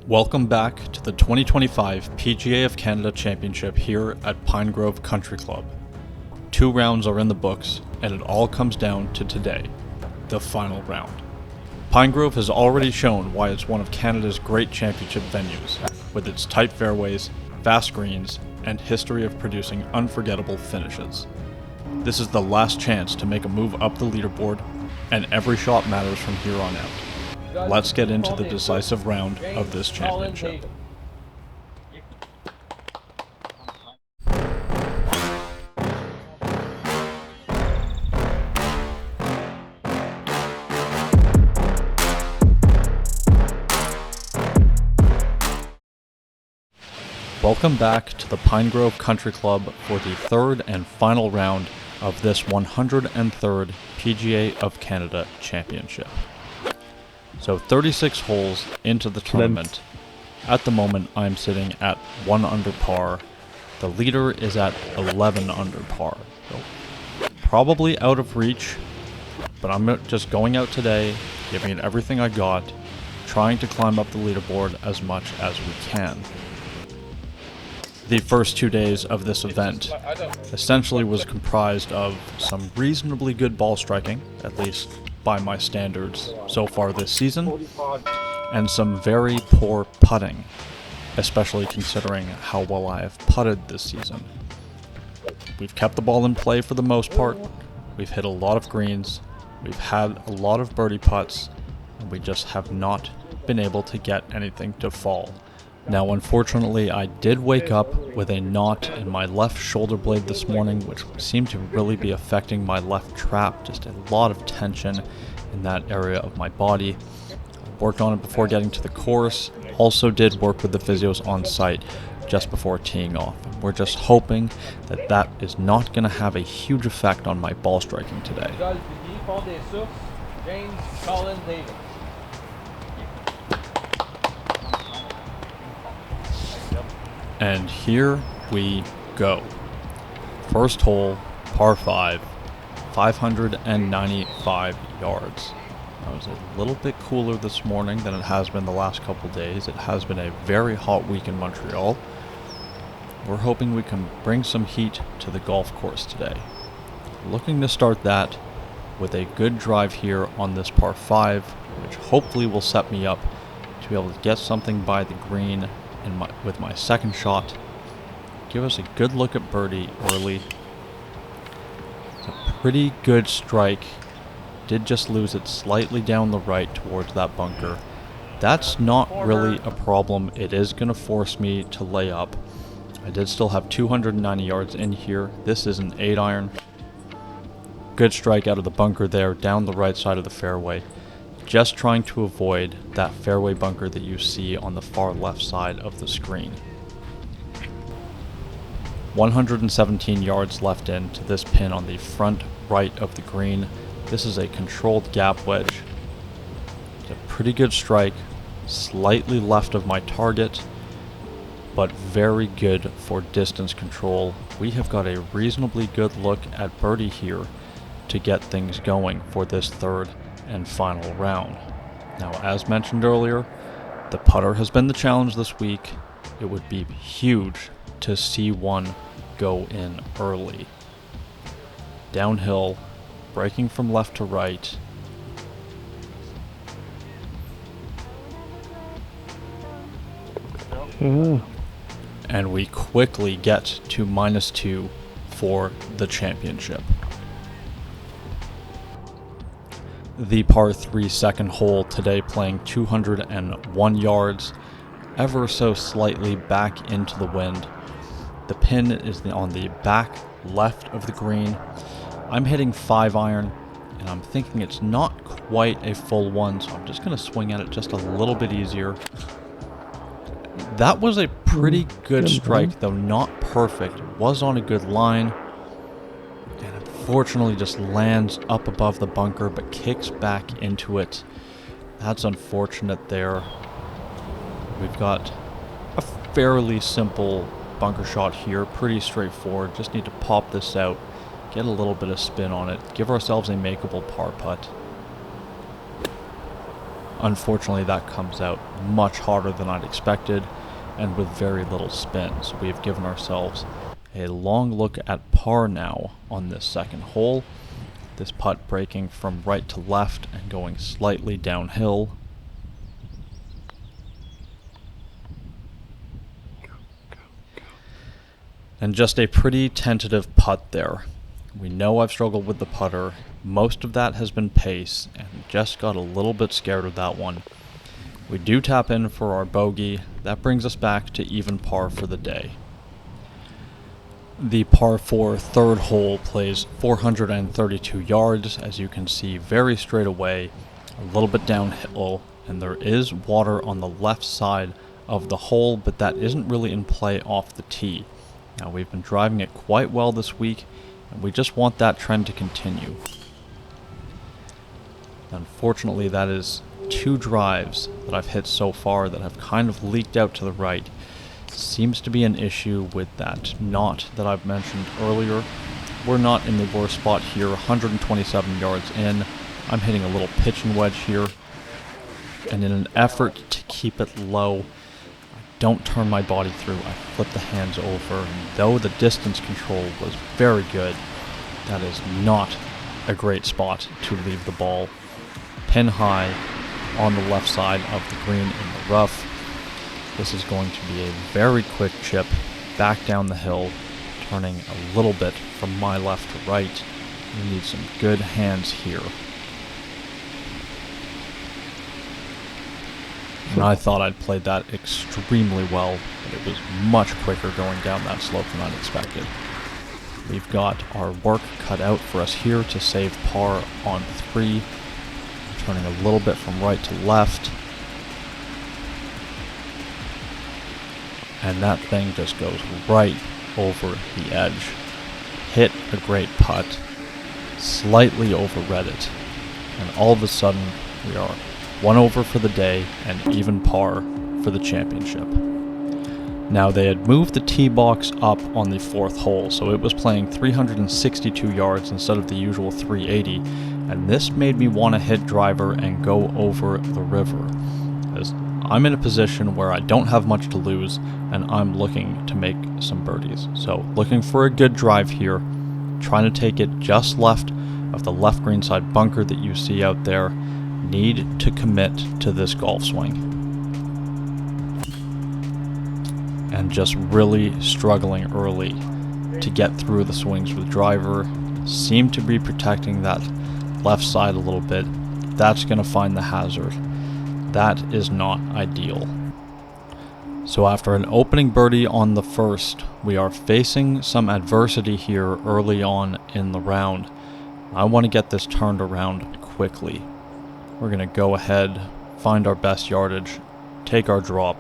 Welcome back to the 2025 PGA of Canada Championship here at Pinegrove Country Club. 2 rounds are in the books, and it all comes down to today, the final round. Pinegrove has already shown why it's one of Canada's great championship venues, with its tight fairways, vast greens, and history of producing unforgettable finishes. This is the last chance to make a move up the leaderboard, and every shot matters from here on out. Let's get into the decisive round of this championship. Welcome back to the Pinegrove Country Club for the third and final round of this 103rd PGA of Canada Championship. So 36 holes into the tournament. At the moment, I'm sitting at 1 under par. The leader is at 11 under par. So probably out of reach, but I'm just going out today, giving it everything I got, trying to climb up the leaderboard as much as we can. The first 2 days of this event essentially was comprised of some reasonably good ball striking, at least by my standards so far this season, and some very poor putting, especially considering how well I have putted this season. We've kept the ball in play for the most part, we've hit a lot of greens, we've had a lot of birdie putts, and we just have not been able to get anything to fall. Now, unfortunately, I did wake up with a knot in my left shoulder blade this morning, which seemed to really be affecting my left trap. Just a lot of tension in that area of my body. Worked on it before getting to the course. Also did work with the physios on site just before teeing off. We're just hoping that that is not going to have a huge effect on my ball striking today. And here we go. First hole, par 5, 595 yards. It was a little bit cooler this morning than it has been the last couple days. It has been a very hot week in Montreal. We're hoping we can bring some heat to the golf course today. Looking to start that with a good drive here on this par 5, which hopefully will set me up to be able to get something by the green with my second shot. Give us a good look at birdie early. It's a pretty good strike. Did just lose it slightly down the right towards that bunker. That's not really a problem. It is going to force me to lay up. I did still have 290 yards in here. This is an 8-iron. Good strike out of the bunker there, down the right side of the fairway. Just trying to avoid that fairway bunker that you see on the far left side of the screen. 117 yards left into this pin on the front right of the green. This is a controlled gap wedge. It's a pretty good strike, slightly left of my target, but very good for distance control. We have got a reasonably good look at birdie here to get things going for this third and final round. Now, as mentioned earlier, the putter has been the challenge this week. It would be huge to see one go in early. Downhill, breaking from left to right. And we quickly get to -2 for the championship. The par 3 second hole today playing 201 yards, ever so slightly back into the wind. The pin is on the back left of the green. I'm hitting 5-iron, and I'm thinking it's not quite a full one, so I'm just going to swing at it just a little bit easier. That was a pretty good strike, though not perfect. It was on a good line. Unfortunately just lands up above the bunker but kicks back into it. That's unfortunate there. We've got a fairly simple bunker shot here, pretty straightforward. Just need to pop this out, get a little bit of spin on it, give ourselves a makeable par putt. Unfortunately, that comes out much harder than I'd expected and with very little spin. So we have given ourselves a long look at par now on this second hole. This putt breaking from right to left and going slightly downhill. And just a pretty tentative putt there. We know I've struggled with the putter. Most of that has been pace, and just got a little bit scared of that one. We do tap in for our bogey. That brings us back to even par for the day. The par 4 third hole plays 432 yards, as you can see very straight away, a little bit downhill, and there is water on the left side of the hole, but that isn't really in play off the tee. Now, we've been driving it quite well this week, and we just want that trend to continue. Unfortunately, that is 2 drives that I've hit so far that have kind of leaked out to the right. Seems to be an issue with that knot that I've mentioned earlier. We're not in the worst spot here, 127 yards in. I'm hitting a little pitch and wedge here, and in an effort to keep it low, don't turn my body through. I flip the hands over, and though the distance control was very good, that is not a great spot to leave the ball. Pin high on the left side of the green in the rough. This is going to be a very quick chip back down the hill, turning a little bit from my left to right. We need some good hands here. And I thought I'd played that extremely well, but it was much quicker going down that slope than I'd expected. We've got our work cut out for us here to save par on 3. Turning a little bit from right to left. And that thing just goes right over the edge. Hit a great putt. Slightly overread it. And all of a sudden, we are 1 over for the day and even par for the championship. Now, they had moved the tee box up on the 4th hole, so it was playing 362 yards instead of the usual 380, and this made me want to hit driver and go over the river, as I'm in a position where I don't have much to lose, and I'm looking to make some birdies. So, looking for a good drive here, trying to take it just left of the left green side bunker that you see out there. Need to commit to this golf swing. And just really struggling early to get through the swings with driver. Seem to be protecting that left side a little bit. That's going to find the hazard. That is not ideal. So after an opening birdie on the first, we are facing some adversity here early on in the round. I want to get this turned around quickly. We're going to go ahead, find our best yardage, take our drop.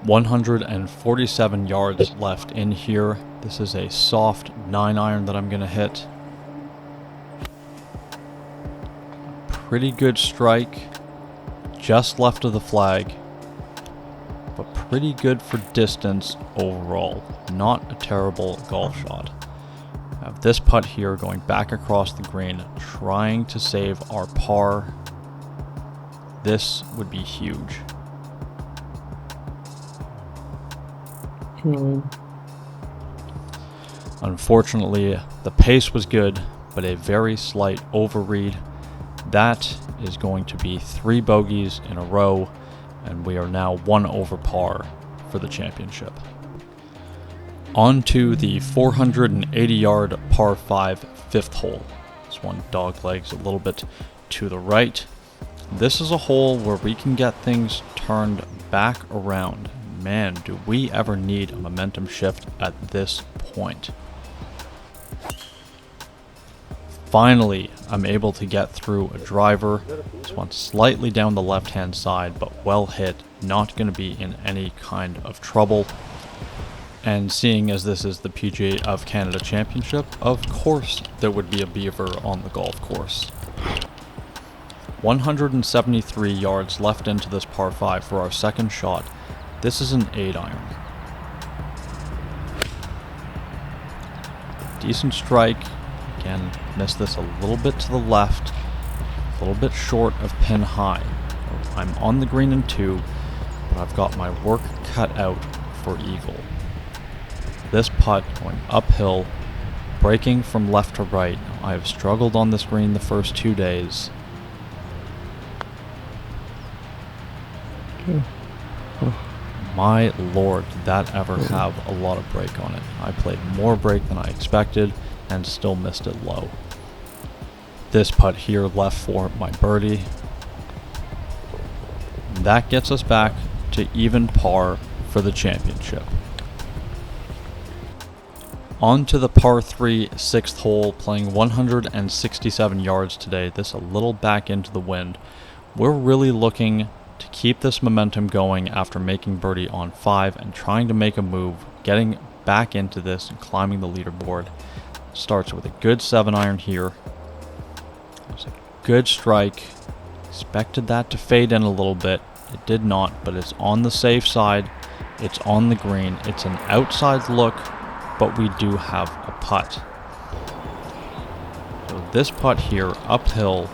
147 yards left in here. This is a soft 9-iron that I'm going to hit. Pretty good strike, just left of the flag, but pretty good for distance overall. Not a terrible golf shot. I have this putt here going back across the green, trying to save our par. This would be huge. Unfortunately, the pace was good, but a very slight overread. That is going to be 3 bogeys in a row, and we are now 1 over par for the championship. On to the 480-yard par 5 5th hole. This one doglegs a little bit to the right. This is a hole where we can get things turned back around. Man, do we ever need a momentum shift at this point. Finally, I'm able to get through a driver. This one slightly down the left-hand side, but well hit. Not going to be in any kind of trouble. And seeing as this is the PGA of Canada Championship, of course there would be a beaver on the golf course. 173 yards left into this par 5 for our second shot. This is an 8-iron. Decent strike. Again, missed this a little bit to the left. a little bit short of pin high. I'm on the green in 2, but I've got my work cut out for eagle. This putt going uphill, breaking from left to right. I have struggled on this green the first 2 days. My lord, did that ever have a lot of break on it. I played more break than I expected and still missed it low. This putt here left for my birdie. That gets us back to even par for the championship. On to the par 3 6th hole, playing 167 yards today. This a little back into the wind. We're really looking to keep this momentum going after making birdie on 5 and trying to make a move, getting back into this and climbing the leaderboard. Starts with a good 7-iron here. It was a good strike. Expected that to fade in a little bit. It did not, but it's on the safe side. It's on the green. It's an outside look, but we do have a putt. So this putt here, uphill,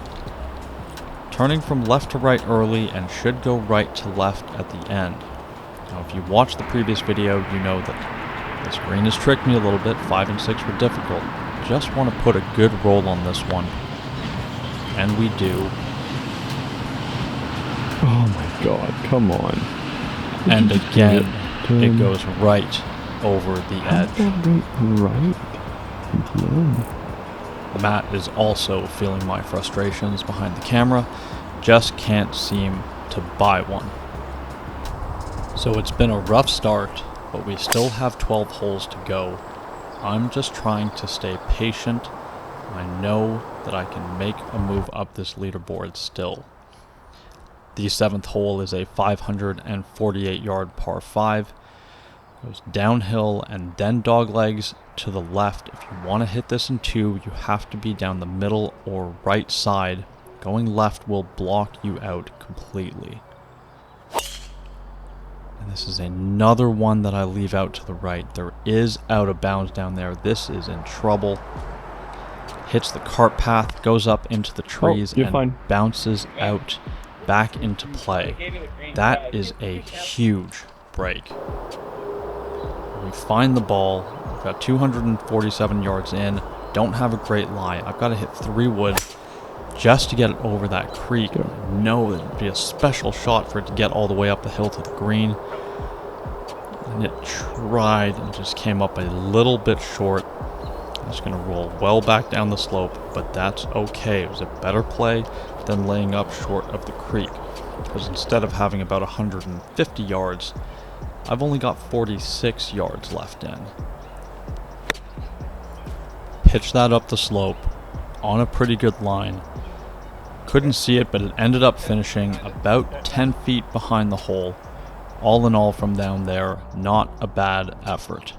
turning from left to right early and should go right to left at the end. Now, if you watched the previous video, you know that this green has tricked me a little bit. 5 and 6 were difficult. Just want to put a good roll on this one. And we do. Oh my god, come on. And again, it goes right over the edge. Right? Yeah. Matt is also feeling my frustrations behind the camera. Just can't seem to buy one. So it's been a rough start, but we still have 12 holes to go. I'm just trying to stay patient. I know that I can make a move up this leaderboard still. The 7th hole is a 548-yard par 5. Goes downhill and then doglegs to the left. If you want to hit this in 2, you have to be down the middle or right side. Going left will block you out completely. And this is another one that I leave out to the right. There is out of bounds down there. This is in trouble. Hits the cart path, goes up into the trees, and bounces out back into play. That is a huge break. We find the ball. We've got 247 yards in. Don't have a great lie. I've got to hit 3 wood just to get it over that creek. I know it'd be a special shot for it to get all the way up the hill to the green. And it tried and just came up a little bit short. It's going to roll well back down the slope, but that's okay. It was a better play than laying up short of the creek. Because instead of having about 150 yards, I've only got 46 yards left in. Pitch that up the slope on a pretty good line. Couldn't see it, but it ended up finishing about 10 feet behind the hole. All in all, from down there, not a bad effort.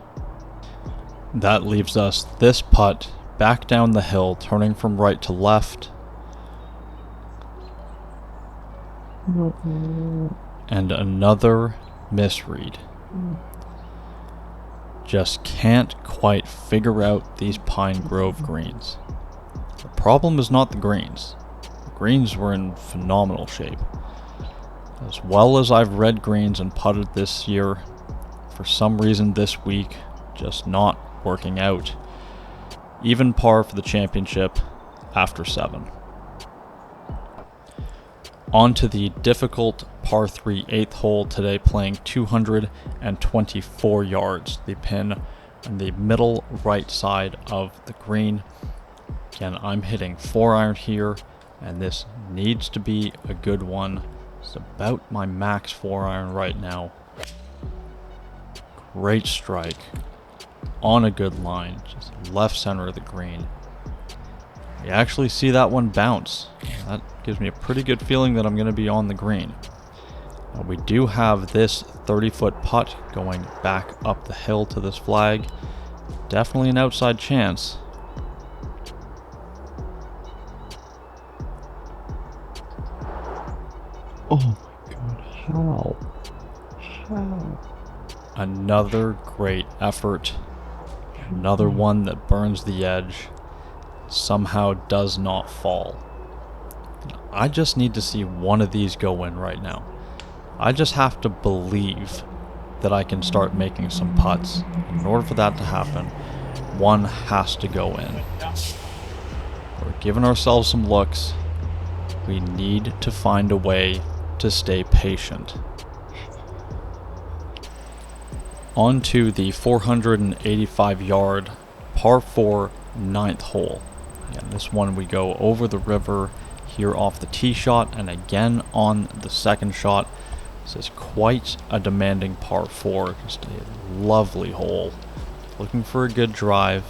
That leaves us this putt back down the hill, turning from right to left. And another misread. Just can't quite figure out these Pinegrove greens. The problem is not the greens. The greens were in phenomenal shape. As well as I've read greens and putted this year, for some reason this week, just not working out. Even par for the championship after 7. On to the difficult par 3 8th hole today, playing 224 yards. The pin on the middle right side of the green. Again, I'm hitting 4-iron here, and this needs to be a good one. It's about my max 4-iron right now. Great strike. On a good line, just left center of the green. You actually see that one bounce. That gives me a pretty good feeling that I'm going to be on the green. Now, we do have this 30-foot putt going back up the hill to this flag. Definitely an outside chance. Oh my god, how? Another great effort. Another one that burns the edge. Somehow does not fall. I just need to see one of these go in right now. I just have to believe that I can start making some putts. In order for that to happen, one has to go in. We're giving ourselves some looks. We need to find a way to stay patient. On to the 485-yard par 4 ninth hole. And this one we go over the river here off the tee shot and again on the second shot. This is quite a demanding par 4, just a lovely hole. Looking for a good drive.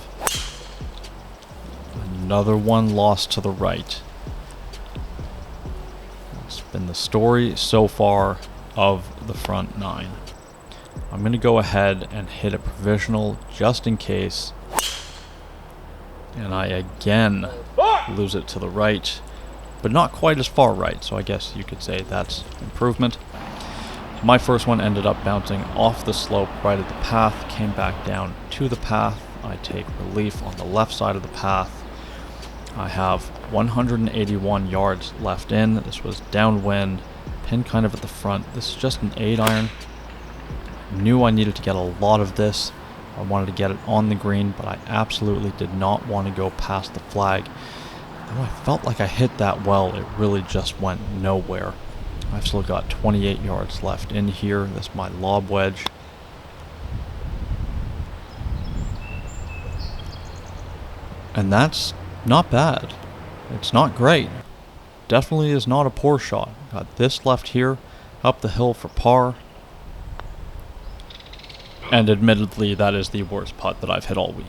Another one lost to the right. It's been the story so far of the front 9. I'm going to go ahead and hit a provisional just in case. And I again lose it to the right, but not quite as far right, so I guess you could say that's improvement. My first one ended up bouncing off the slope right at the path, came back down to the path. I take relief on the left side of the path. I have 181 yards left in. This was downwind, pin kind of at the front. This is just an 8-iron. Knew I needed to get a lot of this. I wanted to get it on the green, but I absolutely did not want to go past the flag. Though I felt like I hit that well, it really just went nowhere. I've still got 28 yards left in here. This is my lob wedge. And that's not bad. It's not great. Definitely is not a poor shot. Got this left here, up the hill for par. And admittedly, that is the worst putt that I've hit all week.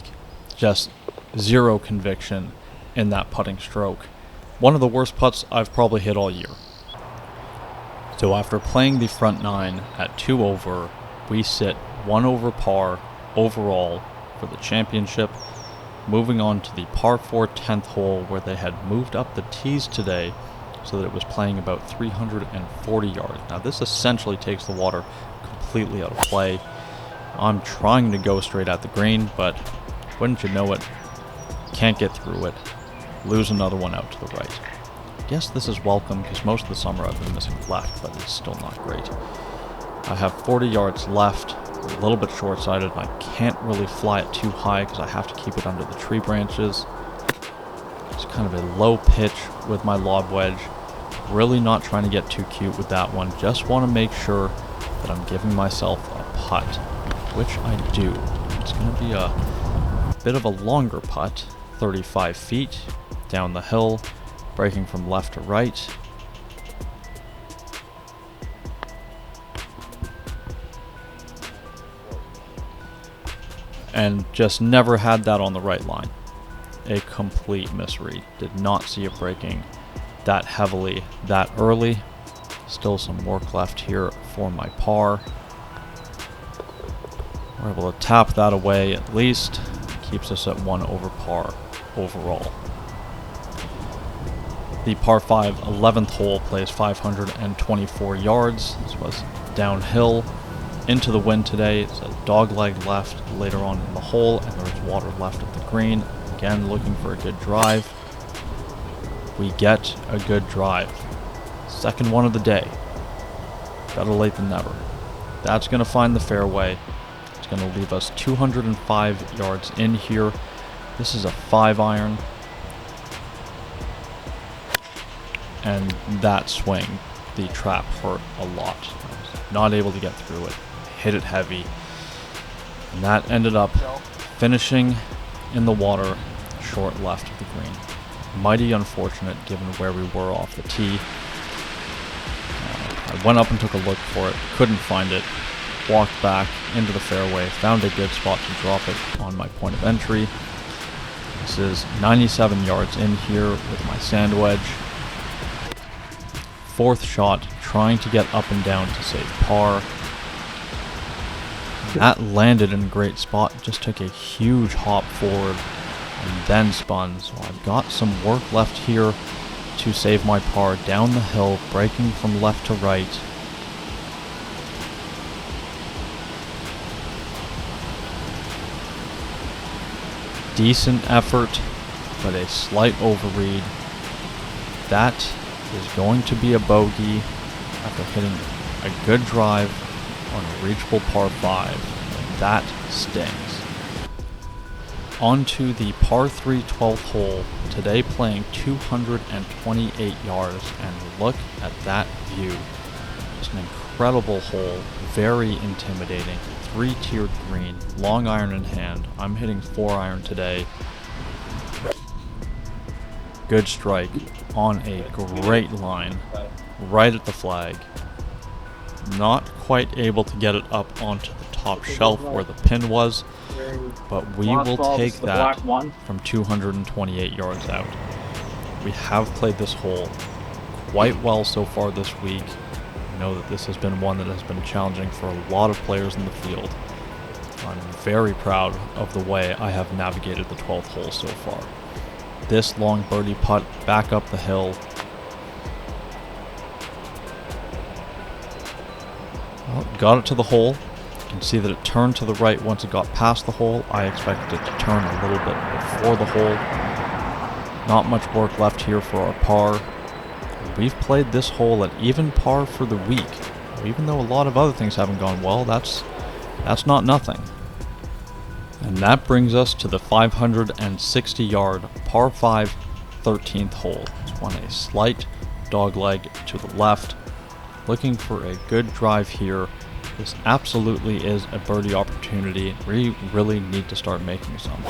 Just zero conviction in that putting stroke. One of the worst putts I've probably hit all year. So after playing the front 9 at 2 over, we sit 1 over par overall for the championship. Moving on to the par 4 10th hole, where they had moved up the tees today so that it was playing about 340 yards. Now this essentially takes the water completely out of play. I'm trying to go straight at the green, but wouldn't you know it, can't get through it. Lose another one out to the right. I guess this is welcome because most of the summer I've been missing left, but it's still not great. I have 40 yards left, a little bit short-sighted, and I can't really fly it too high because I have to keep it under the tree branches. It's kind of a low pitch with my lob wedge. Really not trying to get too cute with that one. Just want to make sure that I'm giving myself a putt, which I do. It's going to be a bit of a longer putt, 35 feet down the hill, breaking from left to right. And just never had that on the right line. A complete misread. Did not see it breaking that heavily that early. Still some work left here for my par. We're able to tap that away at least. Keeps us at 1 over par overall. The par 5 11th hole plays 524 yards. This was downhill into the wind today. It's a dogleg left later on in the hole, and there's water left at the green. Again, looking for a good drive. We get a good drive. Second one of the day. Better late than never. That's going to find the fairway. It's going to leave us 205 yards in here. This is a 5-iron. And that swing, the trap hurt a lot. I was not able to get through it. Hit it heavy. And that ended up finishing in the water short left of the green. Mighty unfortunate given where we were off the tee. I went up and took a look for it, couldn't find it, walked back into the fairway, found a good spot to drop it on my point of entry. This is 97 yards in here with my sand wedge. Fourth shot, trying to get up and down to save par. That landed in a great spot, just took a huge hop forward and then spun. So I've got some work left here to save my par down the hill, breaking from left to right. Decent effort, but a slight overread. That is going to be a bogey after hitting a good drive on a reachable par 5. That stings. On to the par 3 12th hole, today playing 228 yards, and look at that view. It's an incredible hole, very intimidating, 3-tiered green, long iron in hand. I'm hitting 4-iron today. Good strike on a great line, right at the flag. Not quite able to get it up onto the top shelf where the pin was, but we will take that from 228 yards out. We have played this hole quite well so far this week. I know that this has been one that has been challenging for a lot of players in the field. I'm very proud of the way I have navigated the 12th hole so far. This long birdie putt back up the hill. Well, got it to the hole. You can see that it turned to the right once it got past the hole. I expected it to turn a little bit before the hole. Not much work left here for our par. We've played this hole at even par for the week. Even though a lot of other things haven't gone well, that's not nothing. And that brings us to the 560-yard par 5 13th hole. It's one a slight dogleg to the left. Looking for a good drive here. This absolutely is a birdie opportunity. We really need to start making some.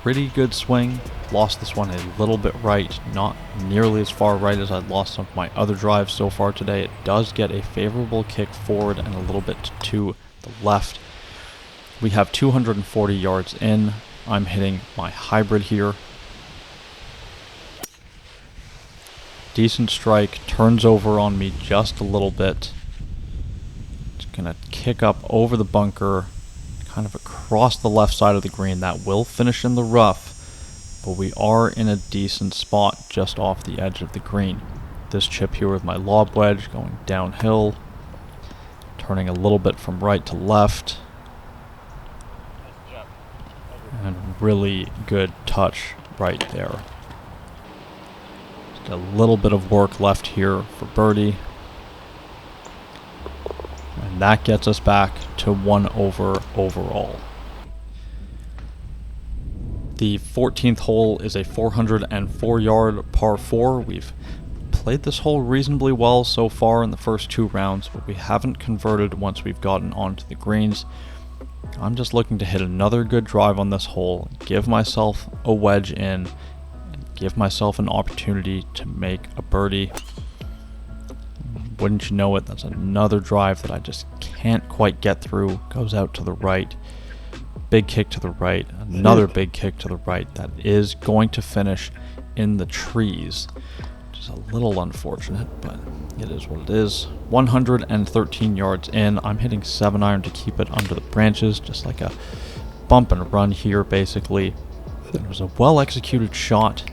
Pretty good swing. Lost this one a little bit right. Not nearly as far right as I'd lost some of my other drives so far today. It does get a favorable kick forward and a little bit to the left. We have 240 yards in. I'm hitting my hybrid here. Decent strike, turns over on me just a little bit. It's gonna kick up over the bunker, kind of across the left side of the green. That will finish in the rough, but we are in a decent spot just off the edge of the green. This chip here with my lob wedge going downhill, turning a little bit from right to left. And really good touch right there. Just a little bit of work left here for birdie. And that gets us back to 1 over overall. The 14th hole is a 404-yard par 4. We've played this hole reasonably well so far in the first 2 rounds, but we haven't converted once we've gotten onto the greens. I'm just looking to hit another good drive on this hole, give myself a wedge in, and give myself an opportunity to make a birdie. Wouldn't you know it, that's another drive that I just can't quite get through. Goes out to the right. Big kick to the right. Another big kick to the right. That is going to finish in the trees. Which is a little unfortunate, but it is what it is. 113 yards in. I'm hitting 7-iron to keep it under the branches. Just like a bump and run here, basically. It was a well-executed shot,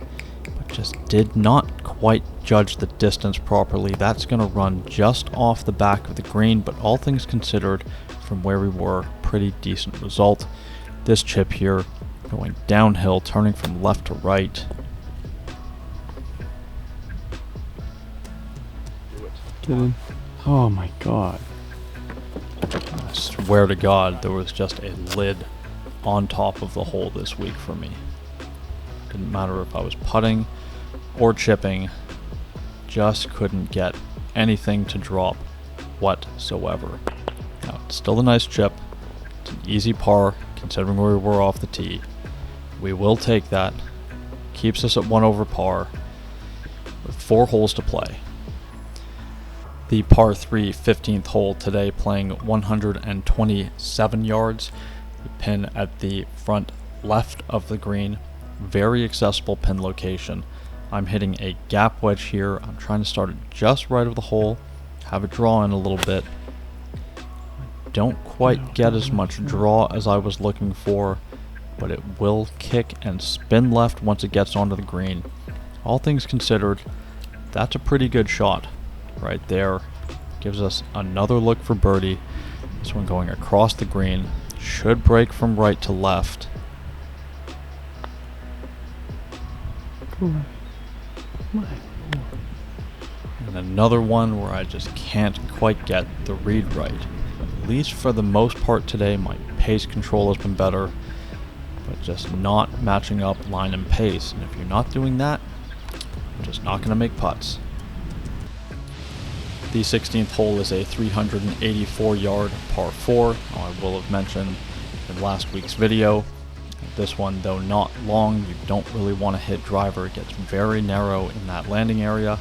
but just did not quite judge the distance properly. That's going to run just off the back of the green, but all things considered, from where we were, pretty decent result. This chip here going downhill, turning from left to right. Get in. Oh my god. I swear to God, there was just a lid on top of the hole this week for me. Didn't matter if I was putting or chipping, just couldn't get anything to drop whatsoever. Now, it's still a nice chip. It's an easy par, considering where we were off the tee. We will take that. Keeps us at 1 over par with 4 holes to play. The par 3 15th hole today playing 127 yards. The pin at the front left of the green. Very accessible pin location. I'm hitting a gap wedge here. I'm trying to start it just right of the hole. Have it draw in a little bit. Don't quite get as much draw as I was looking for, but it will kick and spin left once it gets onto the green. All things considered, that's a pretty good shot right there. Gives us another look for birdie. This one going across the green. Should break from right to left. Cool. And another one where I just can't quite get the read right. At least for the most part today, my pace control has been better, but just not matching up line and pace. And if you're not doing that, you're just not going to make putts. The 16th hole is a 384-yard par 4. I will have mentioned in last week's video. This one, though not long, you don't really want to hit driver. It gets very narrow in that landing area.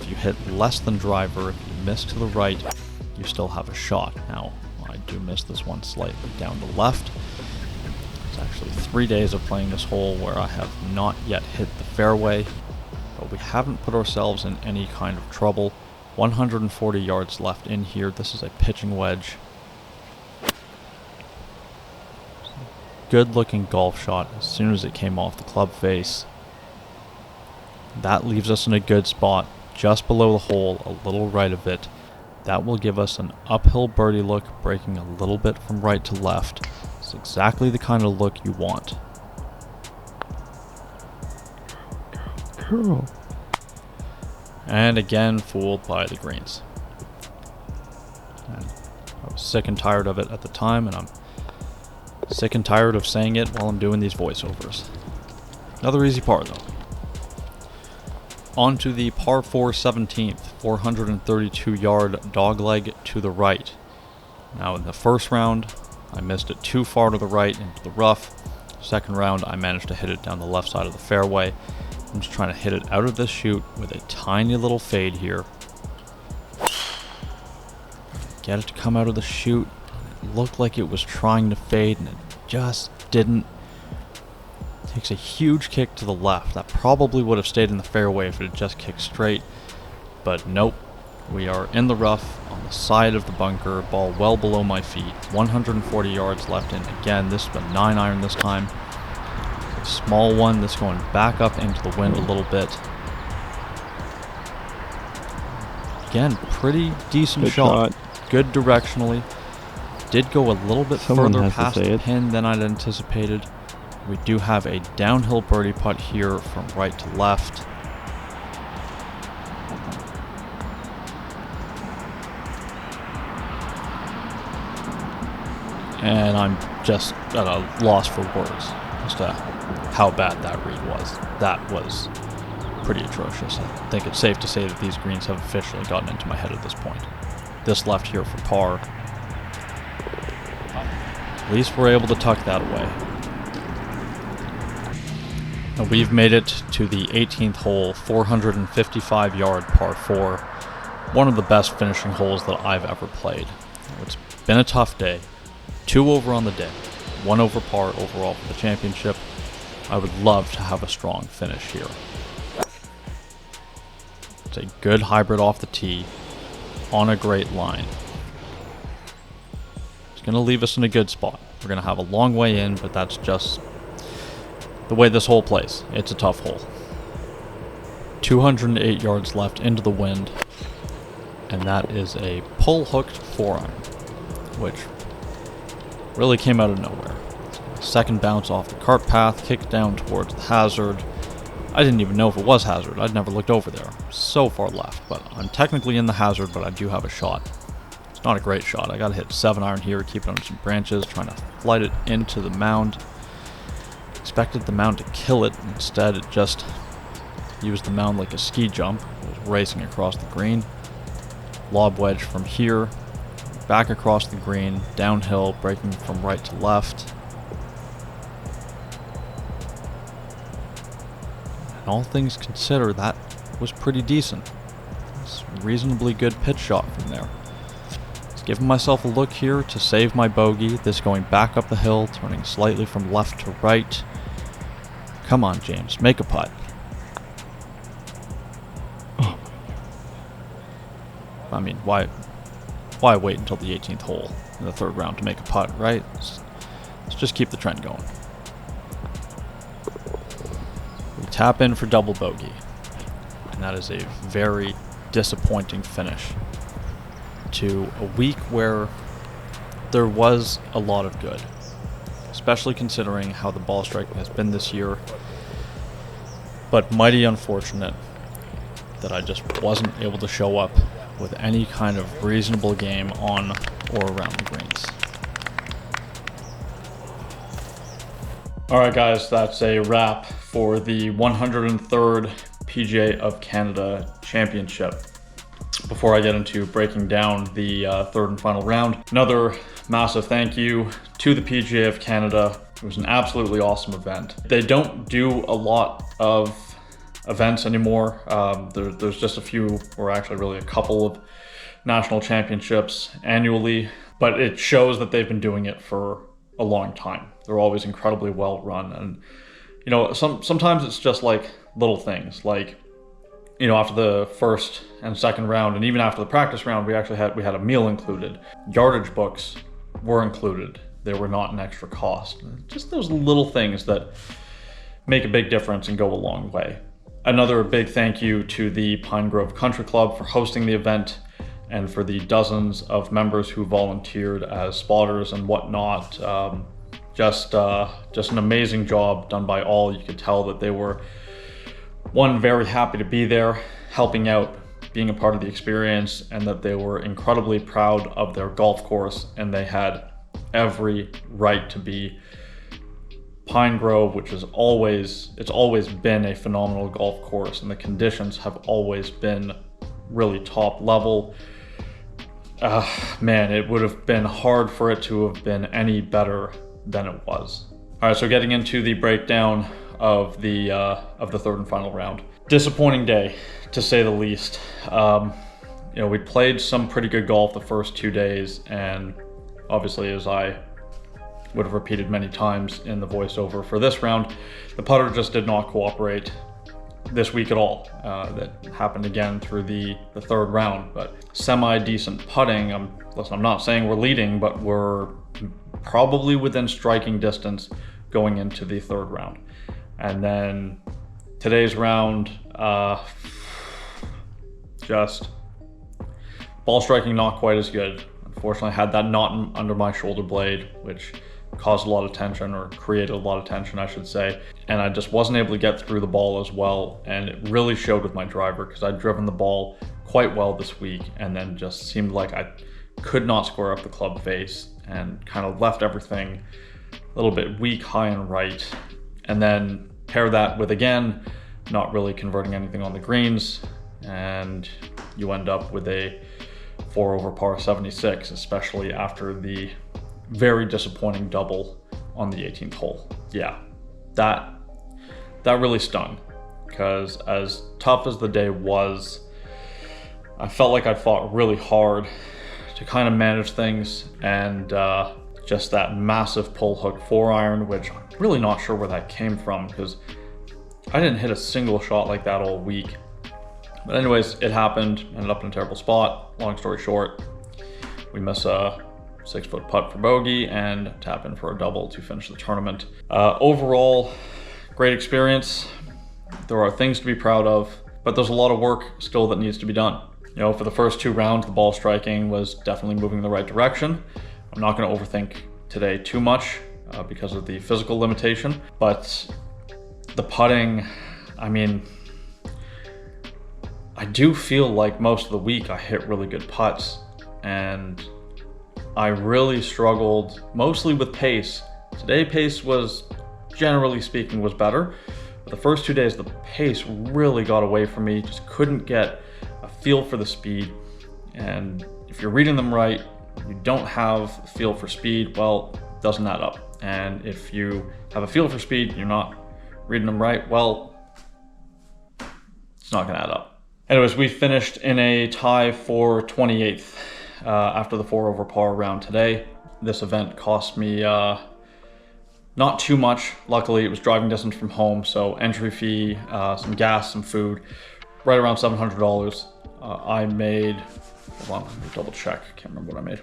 If you hit less than driver, if you miss to the right, you still have a shot. Now, I do miss this one slightly down the left. It's actually 3 days of playing this hole where I have not yet hit the fairway, but we haven't put ourselves in any kind of trouble. 140 yards left in here. This is a pitching wedge. Good looking golf shot as soon as it came off the club face. That leaves us in a good spot just below the hole, a little right of it. That will give us an uphill birdie look, breaking a little bit from right to left. It's exactly the kind of look you want. Girl. And again, fooled by the greens. And I was sick and tired of it at the time, and I'm sick and tired of saying it while I'm doing these voiceovers. Another easy par though. On to the par 4 17th, 432-yard dogleg to the right. Now in the first round, I missed it too far to the right into the rough. Second round, I managed to hit it down the left side of the fairway. I'm just trying to hit it out of this chute with a tiny little fade here. Get it to come out of the chute. It looked like it was trying to fade and it just didn't. Takes a huge kick to the left. That probably would have stayed in the fairway if it had just kicked straight. But nope. We are in the rough on the side of the bunker. Ball well below my feet. 140 yards left in. Again, this is a 9-iron this time. A small one. This going back up into the wind a little bit. Again, pretty decent shot. Good directionally. Did go a little bit further past the pin than I'd anticipated. We do have a downhill birdie putt here from right to left. And I'm just at a loss for words as to how bad that read was. That was pretty atrocious. I think it's safe to say that these greens have officially gotten into my head at this point. This left here for par. At least we're able to tuck that away. Now we've made it to the 18th hole, 455-yard par 4. One of the best finishing holes that I've ever played. It's been a tough day. 2 over on the day. 1 over par overall for the championship. I would love to have a strong finish here. It's a good hybrid off the tee on a great line. It's going to leave us in a good spot. We're going to have a long way in, but that's just the way this hole plays. It's a tough hole. 208 yards left into the wind, and that is a pull-hooked 4-iron, which really came out of nowhere. Second bounce off the cart path, kicked down towards the hazard. I didn't even know if it was hazard. I'd never looked over there. So far left, but I'm technically in the hazard, but I do have a shot. It's not a great shot. I gotta hit 7-iron here, keep it on some branches, trying to flight it into the mound. Expected the mound to kill it. Instead, it just used the mound like a ski jump. It was racing across the green. Lob wedge from here, back across the green, downhill, breaking from right to left. And all things considered, that was pretty decent. It's a reasonably good pitch shot from there. Just giving myself a look here to save my bogey. This going back up the hill, turning slightly from left to right. Come on, James, make a putt. Oh. I mean, why wait until the 18th hole in the 3rd round to make a putt, right? Let's just keep the trend going. We tap in for double bogey, and that is a very disappointing finish to a week where there was a lot of good, especially considering how the ball striking has been this year. But mighty unfortunate that I just wasn't able to show up with any kind of reasonable game on or around the greens. Alright guys, that's a wrap for the 103rd PGA of Canada Championship. Before I get into breaking down the third and final round, another massive thank you to the PGA of Canada. It was an absolutely awesome event. They don't do a lot of events anymore. There's just a few, or actually really a couple of national championships annually, but it shows that they've been doing it for a long time. They're always incredibly well run, and you know, sometimes it's just like little things, like, you know, after the first and second round, and even after the practice round, we had a meal included. Yardage books were included. They were not an extra cost. Just those little things that make a big difference and go a long way. Another big thank you to the Pinegrove Country Club for hosting the event, and for the dozens of members who volunteered as spotters and whatnot. Just an amazing job done by all. You could tell that they were, one, very happy to be there, helping out, being a part of the experience, and that they were incredibly proud of their golf course, and they had every right to be. Pinegrove, which is it's always been a phenomenal golf course, and the conditions have always been really top level. Man, it would have been hard for it to have been any better than it was. All right, so getting into the breakdown of the third and final round. Disappointing day, to say the least. You know, we played some pretty good golf the first 2 days, and obviously, as I would have repeated many times in the voiceover for this round, the putter just did not cooperate this week at all. That happened again through the third round, but semi-decent putting. Listen, I'm not saying we're leading, but we're probably within striking distance going into the third round. And then today's round, just ball striking not quite as good. Unfortunately, I had that knot under my shoulder blade, which caused a lot of tension, or created a lot of tension, I should say. And I just wasn't able to get through the ball as well. And it really showed with my driver, because I'd driven the ball quite well this week, and then just seemed like I could not square up the club face, and kind of left everything a little bit weak, high and right. And then pair that with, again, not really converting anything on the greens, and you end up with a 4 over par 76, especially after the very disappointing double on the 18th hole. Yeah, that really stung, because as tough as the day was, I felt like I fought really hard to kind of manage things, and just that massive pull hook 4-iron, which I'm really not sure where that came from, because I didn't hit a single shot like that all week. But anyways, it happened. Ended up in a terrible spot. Long story short, we miss a 6-foot putt for bogey and tap in for a double to finish the tournament. Overall, great experience. There are things to be proud of, but there's a lot of work still that needs to be done. You know, for the first 2 rounds, the ball striking was definitely moving in the right direction. I'm not going to overthink today too much because of the physical limitation, but the putting, I mean, I do feel like most of the week I hit really good putts, and I really struggled mostly with pace. Today pace was, generally speaking, was better. But the first 2 days, the pace really got away from me. Just couldn't get a feel for the speed. And if you're reading them right, you don't have a feel for speed, well, it doesn't add up. And if you have a feel for speed, you're not reading them right, well, it's not gonna add up. Anyways, we finished in a tie for 28th. After the 4 over par round today. This event cost me not too much. Luckily, it was driving distance from home, so entry fee, some gas, some food, right around $700. I made, hold on, let me double check, can't remember what I made.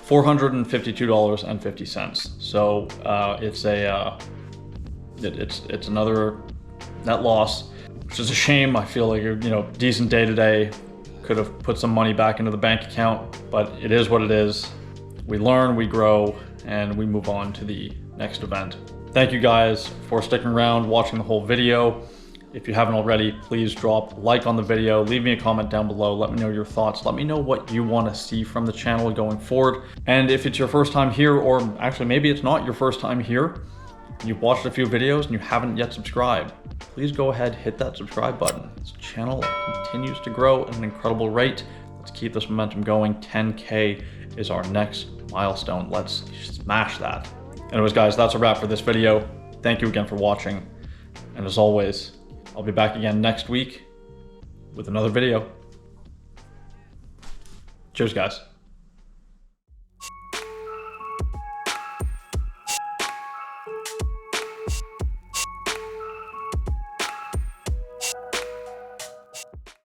$452.50. So it's another net loss, which is a shame. I feel like, you know, decent day today. Could have put some money back into the bank account, but it is what it is. We learn, we grow, and we move on to the next event. Thank you guys for sticking around, watching the whole video. If you haven't already, please drop a like on the video, leave me a comment down below, let me know your thoughts, let me know what you want to see from the channel going forward. And if it's your first time here, or actually maybe it's not your first time here, you've watched a few videos and you haven't yet subscribed, please go ahead, hit that subscribe button. This channel continues to grow at an incredible rate. Let's keep this momentum going. 10K is our next milestone. Let's smash that. Anyways, guys, that's a wrap for this video. Thank you again for watching. And as always, I'll be back again next week with another video. Cheers, guys.